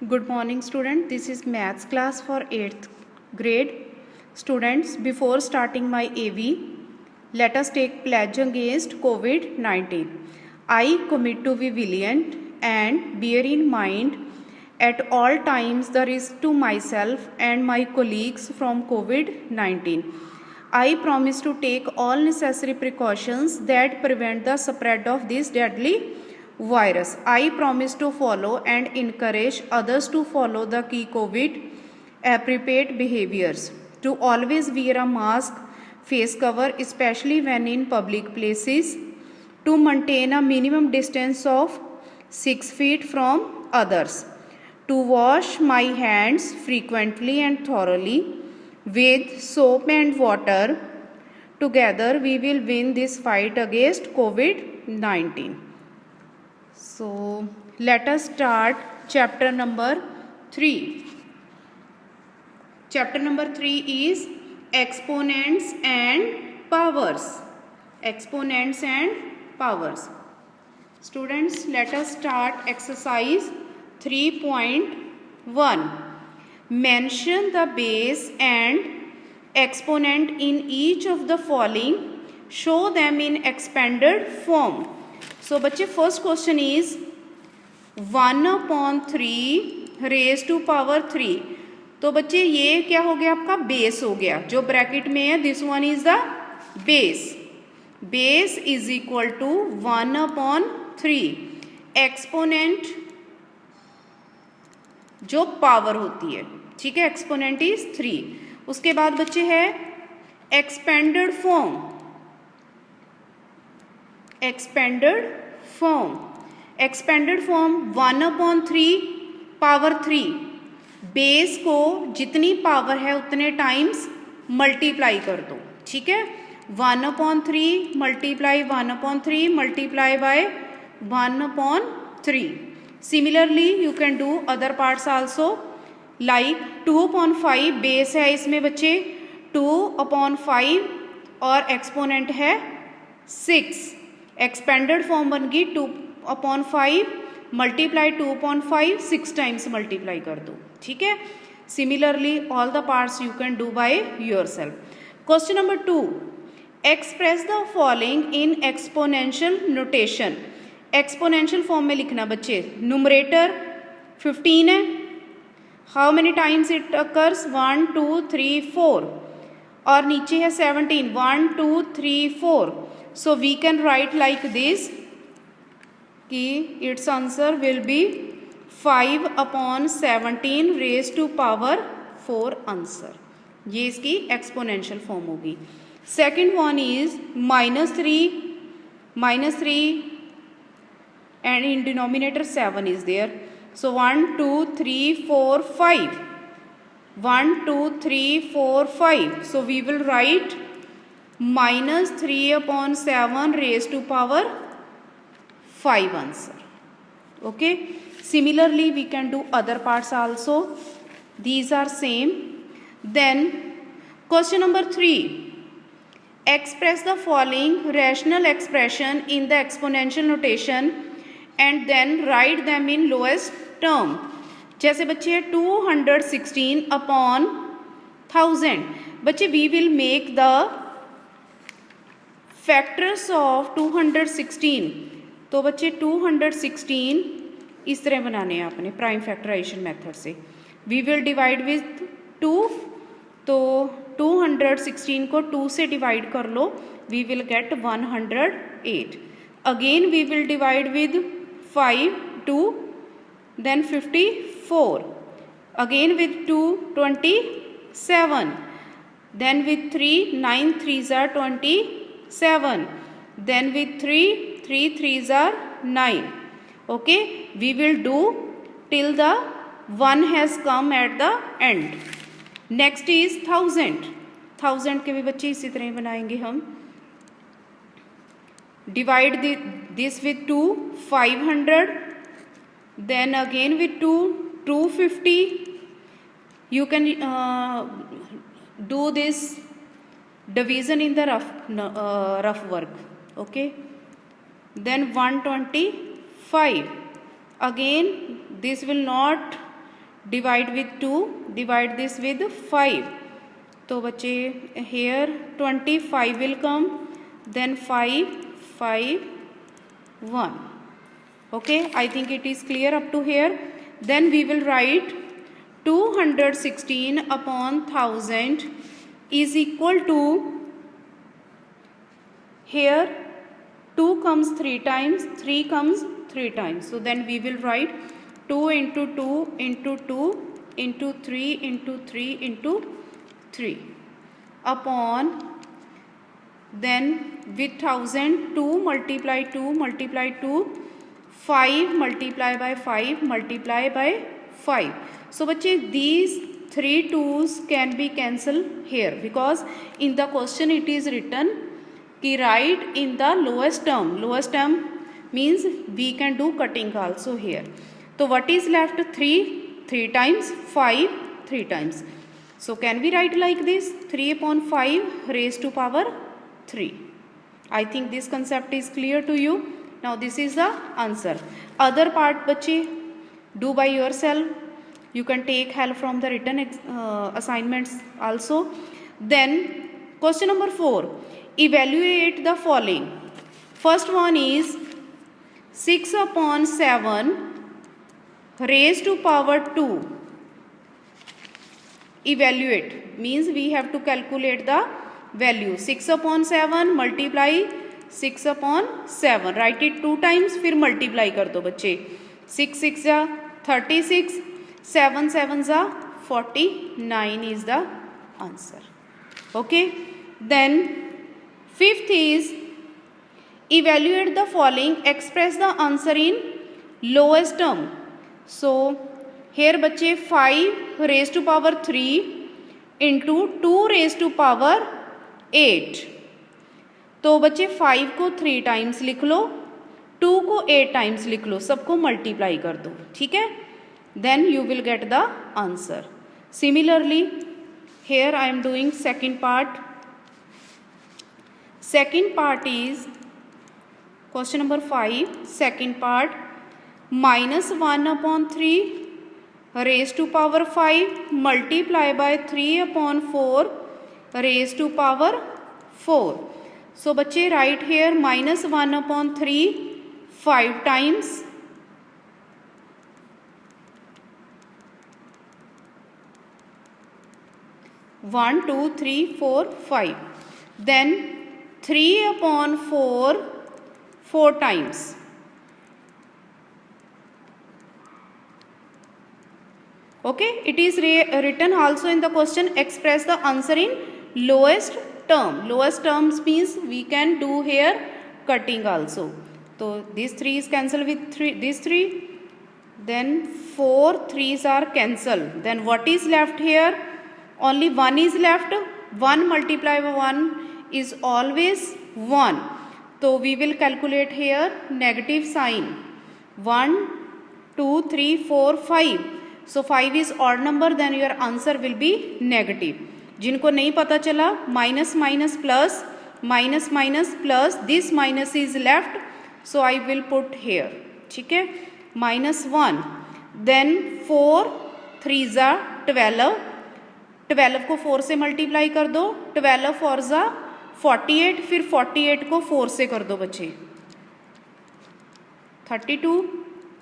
Good morning student. This is maths class for 8th grade. Students, before starting my AV, let us take pledge against COVID-19. I commit to be vigilant and bear in mind at all times the risk to myself and my colleagues from COVID-19. I promise to take all necessary precautions that prevent the spread of this deadly virus. I promise to follow and encourage others to follow the key COVID appropriate behaviors. To always wear a mask, face cover, especially when in public places. To maintain a minimum distance of 6 feet from others. To wash my hands frequently and thoroughly with soap and water. Together we will win this fight against COVID-19. So let us start chapter number 3. Chapter number 3 is exponents and powers. Exponents and powers. Students, let us start exercise 3.1. Mention the base and exponent in each of the following. Show them in expanded form. So बच्चे first question is 1/3 raise to power 3. तो बच्चे ये क्या हो गया, आपका base हो गया. जो ब्रैकेट में है this one is the base. Base is equal to 1/3. Exponent जो पावर होती है, ठीक है, एक्सपोनेंट इज 3. उसके बाद बच्चे है expanded form. Expanded form 1/3 power 3. Base को जितनी पावर है उतने टाइम्स मल्टीप्लाई कर दो, ठीक है. 1/3 multiply 1/3 multiply by 1/3. Similarly you can do other parts also. Like 2/5 base है इसमें बच्चे 2/5 और एक्सपोनेंट है 6. एक्सपेंडेड फॉर्म बन गई 2/5 मल्टीप्लाई 2/5 6 टाइम्स मल्टीप्लाई कर दो, ठीक है. Similarly all the parts you can do by yourself. Question number 2. Express the following in exponential notation. Exponential form में लिखना बच्चे. न्यूमरेटर 15 है. How many times it occurs 1 2 3 4 और नीचे है 17 1 2 3 4. So we can write like this कि its answer will be 5/17 raised to power 4 answer. ये इसकी एक्सपोनेंशियल फॉर्म होगी. Second one is -3 and in denominator 7 is there. So 1 2 3 4 5 1 2 3 4 5. So we will write -3/7 raised to power 5 answer. Okay. Similarly we can do other parts also. These are same. Then question number 3. Express the following rational expression in the exponential notation and then write them in lowest term. जैसे बच्चे 216/1000. बच्चे we will make the factors of 216. तो बच्चे 216 इस तरह बनाने हैं आपने प्राइम फैक्टराइजेशन मेथड से. We will divide with 2. तो 216 को 2 से डिवाइड कर लो. We will get 108. Again we will divide with 5 2 then 54. Again with 2 27. Then with 3 9 3s are 27. Then with 3 3s are 9. Okay, we will do till the 1 has come at the end. Next is 1000 के भी बच्चे इसी तरह बनाएंगे हम. Divide this with 2 500. Then again with 2 250. You can do this division in the rough work. Okay. Then 125. Again this will not divide with 2, divide this with 5. तो बच्चे here 25 will come, then 5, 5, 1. Okay, I think it is clear up to here. Then we will write 216 upon 1000 is equal to, here 2 comes 3 times, 3 comes 3 times. So then we will write 2 into 2 into 2 into 3 into 3 into 3 upon, then with 1000 2 multiply 2 multiply 2, 5 multiply by 5 multiply by 5. So बच्चे these 3 2's can be cancelled here, because in the question it is written कि write in the lowest term. Lowest term means we can do cutting also here. So what is left? 3 times, 5 3 times. So can we write like this? 3 upon 5 raised to power 3. I think this concept is clear to you. Now this is the answer. Other part बच्चे do by yourself. You can take help from the written assignments also. Then question number 4. Evaluate the following. First one is 6 upon 7 raised to power 2. Evaluate means we have to calculate the value. 6 upon 7 multiply 6 upon 7. Write it 2 times, फिर multiply कर दो बच्चे. 6 6 जा 36, 7 7 जा 49 is the answer. Okay. Then fifth is evaluate the following. Express the answer in lowest term. So here बच्चे 5 raised to power 3 into 2 raised to power 8. तो बच्चे 5 को 3 टाइम्स लिख लो, 2 को 8 टाइम्स लिख लो, सबको मल्टीप्लाई कर दो. ठीक है. Then you will get the answer. Similarly, here I am doing second part. Second part is question number 5. Second part, minus 1 upon 3 raised to power 5 multiply by 3 upon 4 raised to power 4. So बच्चे write here minus 1 upon 3 5 times. 1 2 3 4 5. Then 3 upon 4 times. Okay, it is written also in the question. Express the answer in lowest term. Lowest terms means we can do here cutting also. So these 3 is cancelled with 3. These 3. Then 4 3's are cancelled. Then what is left here? Only 1 is left. 1 multiplied by 1 is always 1. So we will calculate here negative sign. 1 2 3 4 5. So 5 is odd number, then your answer will be negative. जिनको नहीं पता चला, minus minus plus, minus minus plus, this minus is left, so I will put here. ठीक है. minus 1. Then 4 3 जा 12. 12 को 4 से multiply कर दो. 12 4 जा 48, फिर 48 को 4 से कर दो बच्चे. 32,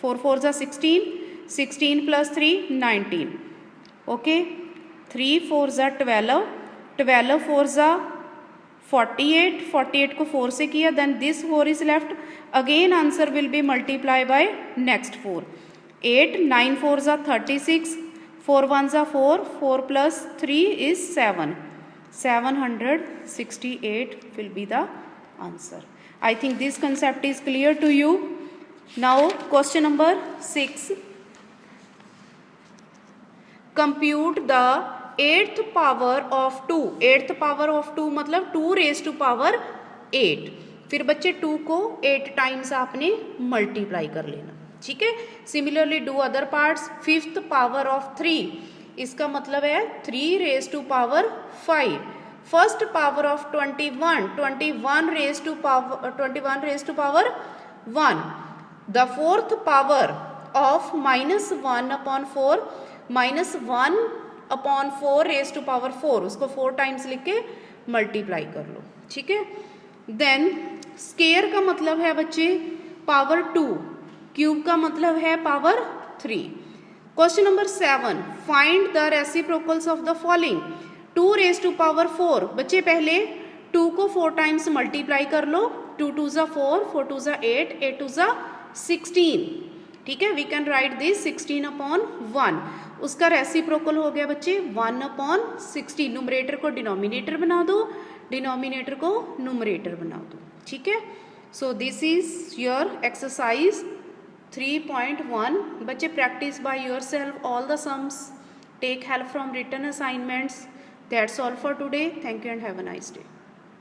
4 4 जा 16, 16 plus 3 19. Okay. 3 4 जा 12, 12 4 जा 48, 48 को 4 से किया. Then this 4 is left. Again answer will be multiplied by next 4. 8 9 4 जा 36, 4 1 जा 4, 4 plus 3 is 7. 768 will be the answer. I think this concept is clear to you. Now question number 6. Compute the 8th power of 2. 8th power of 2 मतलब 2 raised to power 8. फिर बच्चे 2 को 8 times आपने multiply कर लेना. ठीक है. Similarly do other parts. 5th power of 3, इसका मतलब है 3 raise to power 5. First power of 21, 21 raise to power 1. The 4th power of minus 1 upon 4, -1/4 raise to power 4, उसको 4 टाइम्स लिख के मल्टीप्लाई कर लो, ठीक है। देन स्केयर का मतलब है बच्चे पावर 2, क्यूब का मतलब है power 3। Question number 7, find the reciprocals of the following. 2 raise to power 4, बच्चे पहले 2 को 4 टाइम्स मल्टीप्लाई कर लो, 2 2 ज़ा 4, 4 2 ज़ा 8, 8 2 ज़ा 16, ठीक है। वी कैन राइट दिस 16/1, उसका रेसिप्रोकल हो गया बच्चे 1/16। नुमरेटर को डिनोमिनेटर बना दो, डिनोमिनेटर को नुमरेटर बना दो, ठीक है। So this is your exercise 3.1। बच्चे practice by yourself all the sums, take help from written assignments. That's all for today. Thank you and have a nice day.